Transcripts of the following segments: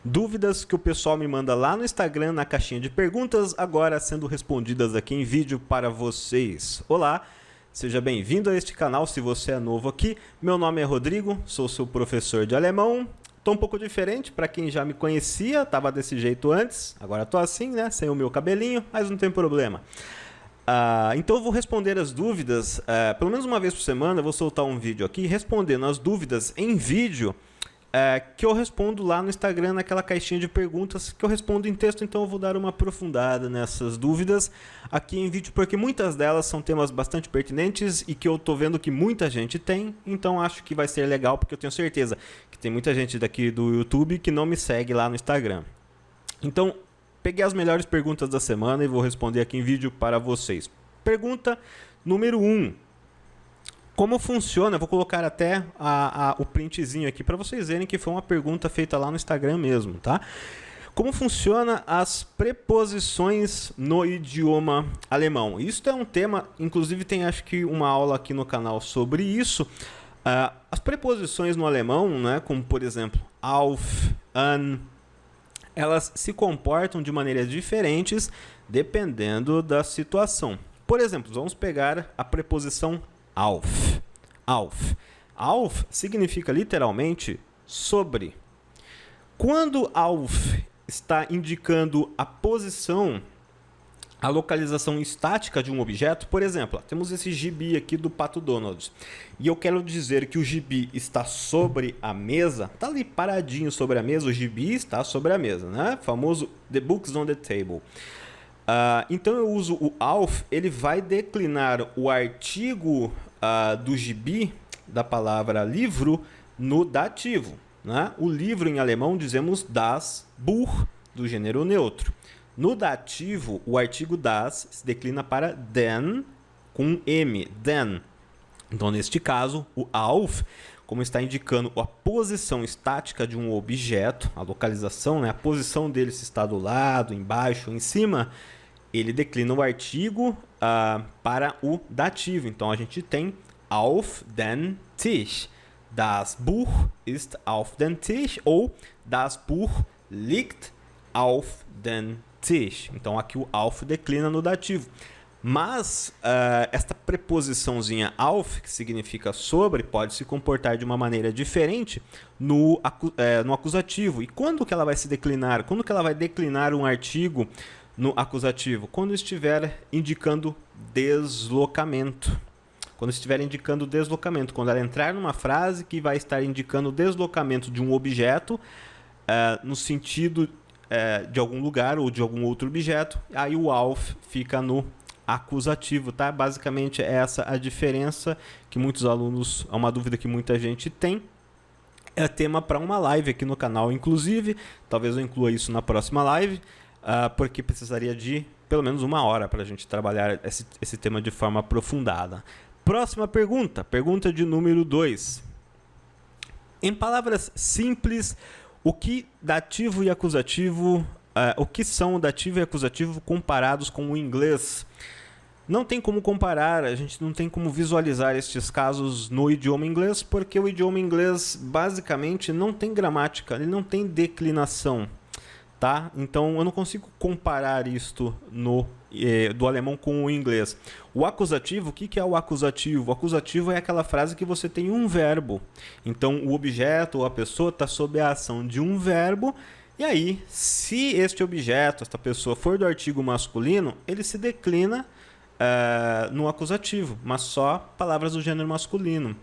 Dúvidas que o pessoal me manda lá no Instagram, na caixinha de perguntas, agora sendo respondidas aqui em vídeo para vocês. Olá, seja bem-vindo a este canal se você é novo aqui. Meu nome é Rodrigo, sou seu professor de alemão. Estou um pouco diferente para quem já me conhecia, estava desse jeito antes, agora estou assim, né, sem o meu cabelinho, mas não tem problema. Então eu vou responder as dúvidas, pelo menos uma vez por semana eu vou soltar um vídeo aqui respondendo as dúvidas em vídeo que eu respondo lá no Instagram, naquela caixinha de perguntas que eu respondo em texto. Então eu vou dar uma aprofundada nessas dúvidas aqui em vídeo, porque muitas delas são temas bastante pertinentes e que eu tô vendo que muita gente tem, então acho que vai ser legal, porque eu tenho certeza que tem muita gente daqui do YouTube que não me segue lá no Instagram. Então, peguei as melhores perguntas da semana e vou responder aqui em vídeo para vocês. Pergunta número 1. Como funciona? Eu vou colocar até o printzinho aqui para vocês verem que foi uma pergunta feita lá no Instagram mesmo, tá? Como funciona as preposições no idioma alemão? Isso é um tema, inclusive tem acho que uma aula aqui no canal sobre isso. As preposições no alemão, né, como por exemplo auf, an, elas se comportam de maneiras diferentes dependendo da situação. Por exemplo, vamos pegar a preposição auf. Auf. Auf significa literalmente sobre. Quando auf está indicando a posição, a localização estática de um objeto, por exemplo, temos esse gibi aqui do Pato Donald, e eu quero dizer que o gibi está sobre a mesa, está ali paradinho sobre a mesa, o gibi está sobre a mesa, né? O famoso the books on the table. Então eu uso o auf, ele vai declinar o artigo do gibi, da palavra livro, no dativo, né? O livro em alemão dizemos das Buch, do gênero neutro. No dativo, o artigo das se declina para den, com M, den. Então neste caso, o auf, como está indicando a posição estática de um objeto, a localização, né, a posição dele, se está do lado, embaixo ou em cima, ele declina o artigo para o dativo. Então a gente tem auf den Tisch. Das Buch ist auf den Tisch ou das Buch liegt auf den Tisch. Então aqui o auf declina no dativo. Mas esta preposiçãozinha auf, que significa sobre, pode se comportar de uma maneira diferente no acusativo. E quando que ela vai se declinar? Quando que ela vai declinar um artigo no acusativo? Quando estiver indicando deslocamento. Quando estiver indicando deslocamento. Quando ela entrar numa frase que vai estar indicando o deslocamento de um objeto no sentido de algum lugar ou de algum outro objeto, aí o auf fica no acusativo, tá? Basicamente essa a diferença que muitos alunos, é uma dúvida que muita gente tem. É tema para uma live aqui no canal, inclusive, talvez eu inclua isso na próxima live, porque precisaria de pelo menos uma hora para a gente trabalhar esse tema de forma aprofundada. Próxima pergunta, pergunta de número 2. Em palavras simples, o que dativo e acusativo, o que são o dativo e acusativo comparados com o inglês? Não tem como comparar, a gente não tem como visualizar estes casos no idioma inglês, porque o idioma inglês basicamente não tem gramática, ele não tem declinação, tá? Então eu não consigo comparar isto do alemão com o inglês. O acusativo, o que é o acusativo? O acusativo é aquela frase que você tem um verbo. Então o objeto ou a pessoa está sob a ação de um verbo. E aí, se este objeto, esta pessoa for do artigo masculino, ele se declina no acusativo, mas só palavras do gênero masculino.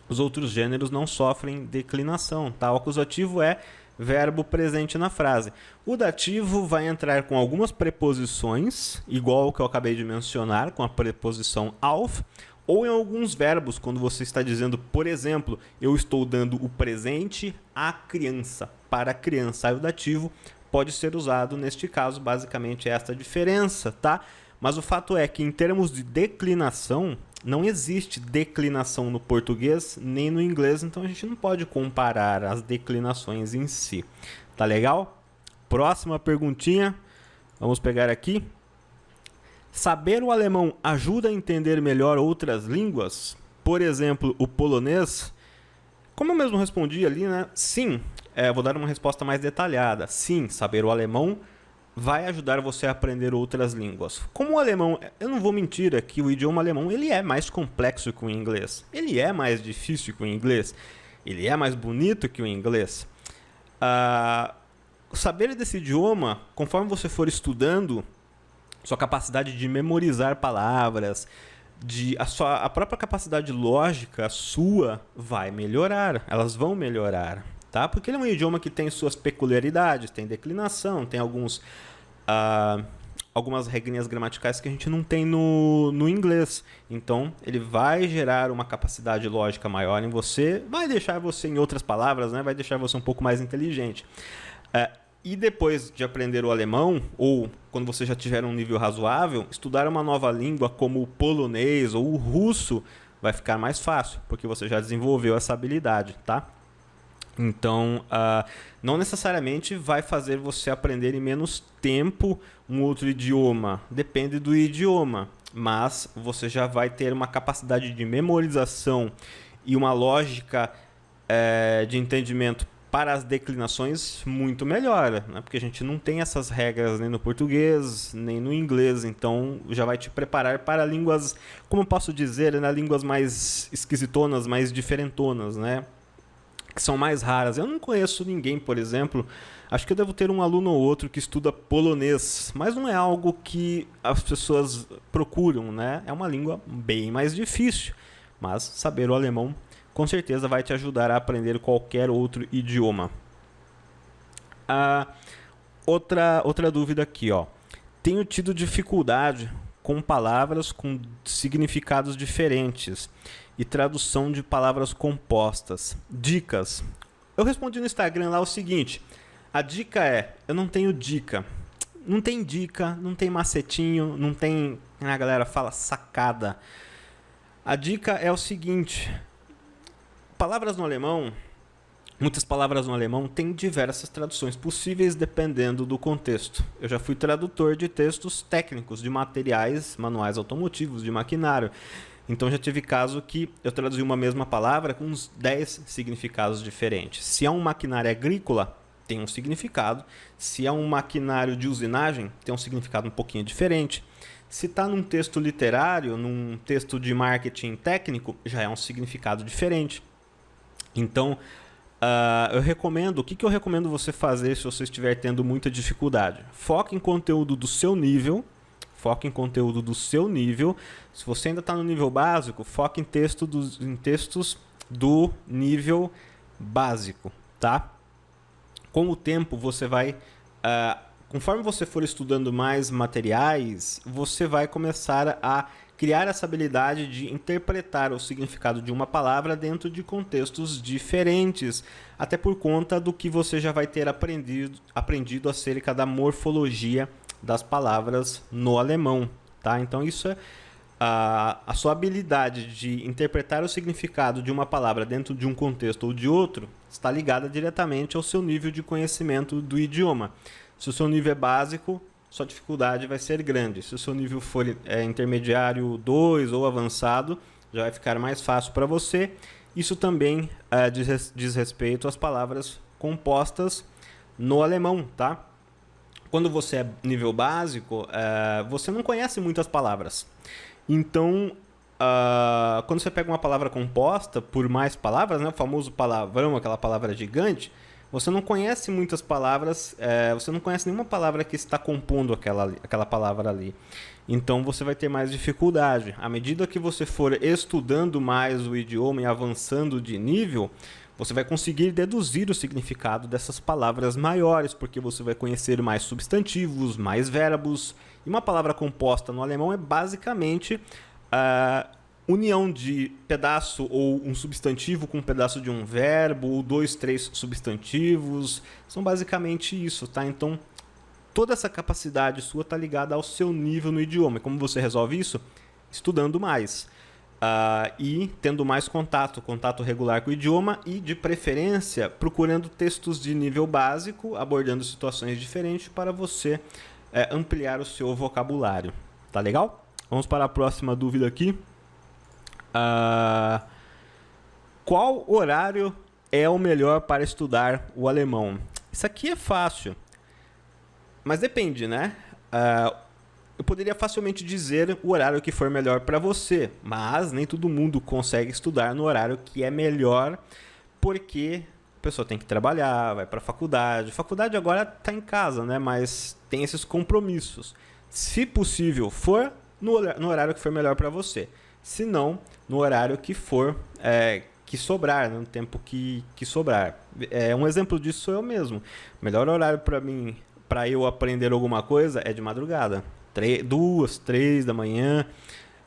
Os outros gêneros não sofrem declinação, tá? O acusativo é verbo presente na frase. O dativo vai entrar com algumas preposições, igual o que eu acabei de mencionar, com a preposição auf, ou em alguns verbos, quando você está dizendo, por exemplo, eu estou dando o presente à criança, para a criança. Aí o dativo pode ser usado neste caso, basicamente esta diferença, tá? Mas o fato é que em termos de declinação, não existe declinação no português nem no inglês, então a gente não pode comparar as declinações em si. Tá legal? Próxima perguntinha, vamos pegar aqui. Saber o alemão ajuda a entender melhor outras línguas? Por exemplo, o polonês? Como eu mesmo respondi ali, né? Sim, vou dar uma resposta mais detalhada. Sim, saber o alemão vai ajudar você a aprender outras línguas. Como o alemão, eu não vou mentir aqui, o idioma alemão ele é mais complexo que o inglês. Ele é mais difícil que o inglês. Ele é mais bonito que o inglês. Saber desse idioma, conforme você for estudando, sua capacidade de memorizar palavras, a própria capacidade lógica sua vai melhorar. Elas vão melhorar. Tá? Porque ele é um idioma que tem suas peculiaridades, tem declinação, tem algumas regrinhas gramaticais que a gente não tem no inglês. Então, ele vai gerar uma capacidade lógica maior em você, vai deixar você, em outras palavras, né, vai deixar você um pouco mais inteligente. E depois de aprender o alemão, ou quando você já tiver um nível razoável, estudar uma nova língua como o polonês ou o russo vai ficar mais fácil, porque você já desenvolveu essa habilidade, tá? Então, não necessariamente vai fazer você aprender em menos tempo um outro idioma. Depende do idioma. Mas você já vai ter uma capacidade de memorização e uma lógica de entendimento para as declinações muito melhor, né? Porque a gente não tem essas regras nem no português, nem no inglês. Então, já vai te preparar para línguas, como eu posso dizer, né? Línguas mais esquisitonas, mais diferentonas, né? Que são mais raras. Eu não conheço ninguém, por exemplo, acho que eu devo ter um aluno ou outro que estuda polonês, mas não é algo que as pessoas procuram, né? É uma língua bem mais difícil, mas saber o alemão com certeza vai te ajudar a aprender qualquer outro idioma. Outra dúvida aqui, ó. Tenho tido dificuldade com palavras com significados diferentes e tradução de palavras compostas. Dicas. Eu respondi no Instagram lá o seguinte: a dica é, eu não tenho dica. Não tem dica, não tem macetinho, não tem, a galera fala, sacada. A dica é o seguinte: palavras no alemão, muitas palavras no alemão têm diversas traduções possíveis dependendo do contexto. Eu já fui tradutor de textos técnicos, de materiais, manuais automotivos, de maquinário. Então já tive caso que eu traduzi uma mesma palavra com uns 10 significados diferentes. Se é um maquinário agrícola, tem um significado. Se é um maquinário de usinagem, tem um significado um pouquinho diferente. Se está num texto literário, num texto de marketing técnico, já é um significado diferente. Então, eu recomendo, o que eu recomendo você fazer se você estiver tendo muita dificuldade? Foque em conteúdo do seu nível. Foque em conteúdo do seu nível. Se você ainda está no nível básico, foque em textos do nível básico, tá? Com o tempo, você vai... conforme você for estudando mais materiais, você vai começar a criar essa habilidade de interpretar o significado de uma palavra dentro de contextos diferentes, até por conta do que você já vai ter aprendido acerca da morfologia das palavras no alemão, tá? Então isso é a sua habilidade de interpretar o significado de uma palavra dentro de um contexto ou de outro está ligada diretamente ao seu nível de conhecimento do idioma. Se o seu nível é básico, sua dificuldade vai ser grande. Se o seu nível for intermediário 2 ou avançado, já vai ficar mais fácil para você. Isso também diz respeito às palavras compostas no alemão, tá? Quando você é nível básico, você não conhece muitas palavras. Então, quando você pega uma palavra composta por mais palavras, né, o famoso palavrão, aquela palavra gigante, você não conhece muitas palavras, você não conhece nenhuma palavra que está compondo aquela palavra ali. Então, você vai ter mais dificuldade. À medida que você for estudando mais o idioma e avançando de nível, você vai conseguir deduzir o significado dessas palavras maiores, porque você vai conhecer mais substantivos, mais verbos. E uma palavra composta no alemão é basicamente a união de pedaço ou um substantivo com um pedaço de um verbo, ou 2, 3 substantivos. São basicamente isso, tá? Então, toda essa capacidade sua está ligada ao seu nível no idioma. E como você resolve isso? Estudando mais. E tendo mais contato regular com o idioma e, de preferência, procurando textos de nível básico, abordando situações diferentes para você ampliar o seu vocabulário. Tá legal? Vamos para a próxima dúvida aqui. Qual horário é o melhor para estudar o alemão? Isso aqui é fácil, mas depende, né? Eu poderia facilmente dizer o horário que for melhor para você, mas nem todo mundo consegue estudar no horário que é melhor, porque a pessoa tem que trabalhar, vai para a faculdade. Faculdade agora está em casa, né? Mas tem esses compromissos. Se possível, for no horário que for melhor para você. Se não, no horário que for que sobrar, no tempo que sobrar. Um exemplo disso sou eu mesmo. O melhor horário para mim, para eu aprender alguma coisa, é de madrugada. 2, 3 da manhã.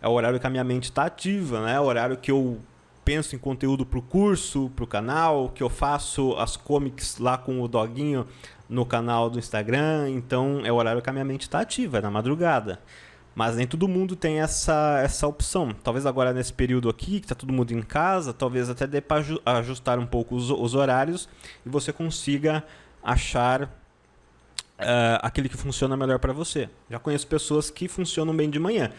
É o horário que a minha mente está ativa, né? É o horário que eu penso em conteúdo para o curso, para o canal, que eu faço as comics lá com o doguinho no canal do Instagram. Então é o horário que a minha mente está ativa, é na madrugada. Mas nem todo mundo tem essa opção. Talvez agora nesse período aqui, que está todo mundo em casa, talvez até dê para ajustar um pouco os horários e você consiga achar aquele que funciona melhor para você. Já conheço pessoas que funcionam bem de manhã.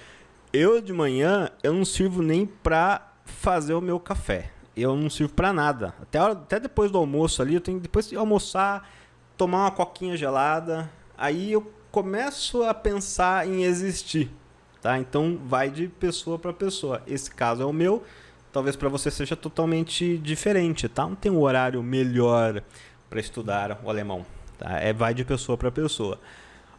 Eu de manhã, eu não sirvo nem para fazer o meu café. Eu não sirvo para nada. Até depois do almoço ali, eu tenho depois de almoçar, tomar uma coquinha gelada, aí eu começo a pensar em existir, tá? Então vai de pessoa para pessoa. Esse caso é o meu, talvez para você seja totalmente diferente, tá? Não tem um horário melhor para estudar o alemão, tá? Vai de pessoa para pessoa.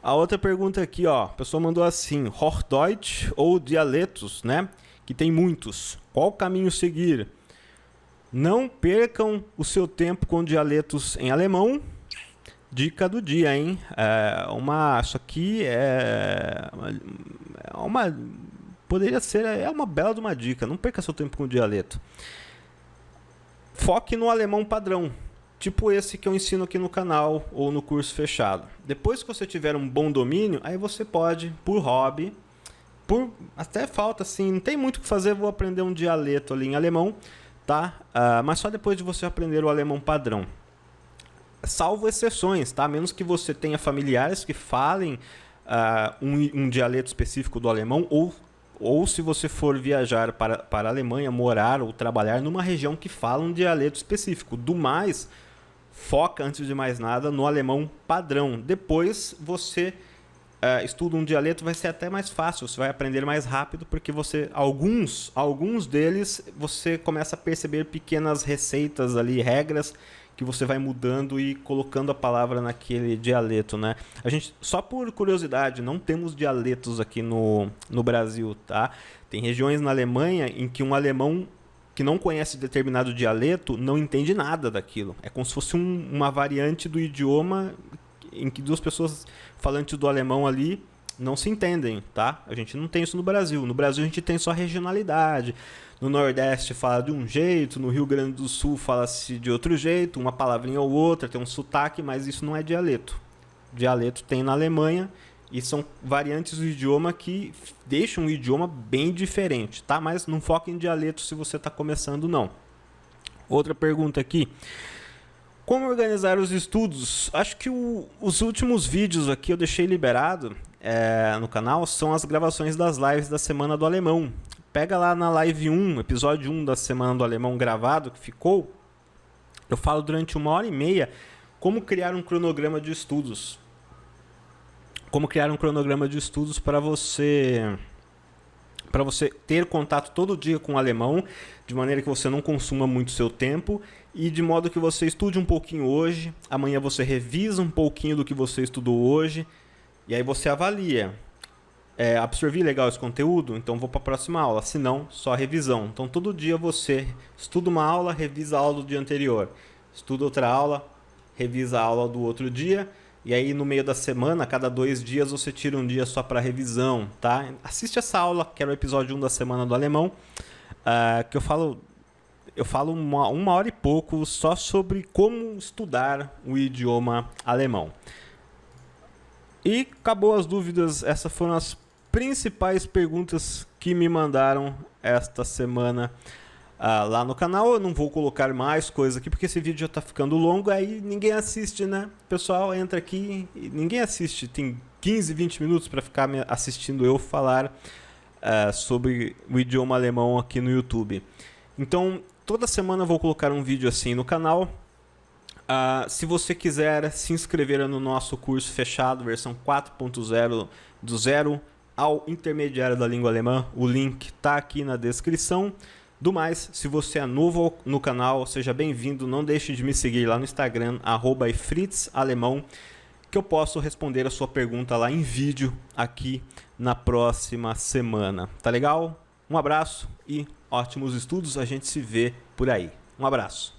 A outra pergunta aqui, ó, a pessoa mandou assim: Hochdeutsch ou dialetos, né? Que tem muitos. Qual caminho seguir? Não percam o seu tempo com dialetos em alemão. Dica do dia, hein? Isso aqui poderia ser uma bela de uma dica. Não perca seu tempo com dialeto. Foque no alemão padrão, tipo esse que eu ensino aqui no canal ou no curso fechado. Depois que você tiver um bom domínio, aí você pode, por hobby, até falta assim, não tem muito o que fazer, vou aprender um dialeto ali em alemão, tá? Mas só depois de você aprender o alemão padrão. Salvo exceções, tá? A menos que você tenha familiares que falem um dialeto específico do alemão, ou se você for viajar para a Alemanha, morar ou trabalhar numa região que fala um dialeto específico. Do mais, foca, antes de mais nada, no alemão padrão. Depois você estuda um dialeto, vai ser até mais fácil, você vai aprender mais rápido, porque alguns deles você começa a perceber pequenas receitas ali, regras, que você vai mudando e colocando a palavra naquele dialeto, né? A gente, só por curiosidade, não temos dialetos aqui no Brasil, tá? Tem regiões na Alemanha em que um alemão que não conhece determinado dialeto não entende nada daquilo. É como se fosse uma variante do idioma em que duas pessoas falantes do alemão ali não se entendem, tá? A gente não tem isso no Brasil. No Brasil a gente tem só regionalidade. No Nordeste fala de um jeito, no Rio Grande do Sul fala-se de outro jeito, uma palavrinha ou outra, tem um sotaque, mas isso não é dialeto. Dialeto tem na Alemanha e são variantes do idioma que deixam o idioma bem diferente, tá? Mas não foca em dialeto se você está começando, não. Outra pergunta aqui. Como organizar os estudos? Acho que os últimos vídeos aqui eu deixei liberado no canal, são as gravações das lives da Semana do Alemão. Pega lá na live 1, episódio 1 da Semana do Alemão gravado, que ficou. Eu falo durante 1h30 como criar um cronograma de estudos. Como criar um cronograma de estudos para você ter contato todo dia com o alemão, de maneira que você não consuma muito seu tempo e de modo que você estude um pouquinho hoje, amanhã você revisa um pouquinho do que você estudou hoje e aí você avalia. Absorvi legal esse conteúdo? Então vou para a próxima aula. Se não, só revisão. Então todo dia você estuda uma aula, revisa a aula do dia anterior. Estuda outra aula, revisa a aula do outro dia. E aí no meio da semana, a cada 2 dias, você tira um dia só para revisão, tá? Assiste essa aula, que era o episódio 1 da Semana do Alemão, que eu falo 1h e pouco só sobre como estudar o idioma alemão. E acabou as dúvidas, essas foram as principais perguntas que me mandaram esta semana lá no canal. Eu não vou colocar mais coisa aqui porque esse vídeo já está ficando longo, aí ninguém assiste, né? O pessoal entra aqui e ninguém assiste, tem 15, 20 minutos para ficar me assistindo eu falar sobre o idioma alemão aqui no YouTube. Então Toda semana eu vou colocar um vídeo assim no canal. Se você quiser se inscrever no nosso curso fechado, versão 4.0, do zero ao intermediário da língua alemã, o link está aqui na descrição. Do mais, se você é novo no canal, seja bem-vindo. Não deixe de me seguir lá no Instagram, @ifritzalemão, que eu posso responder a sua pergunta lá em vídeo aqui na próxima semana. Tá legal? Um abraço e ótimos estudos. A gente se vê por aí. Um abraço.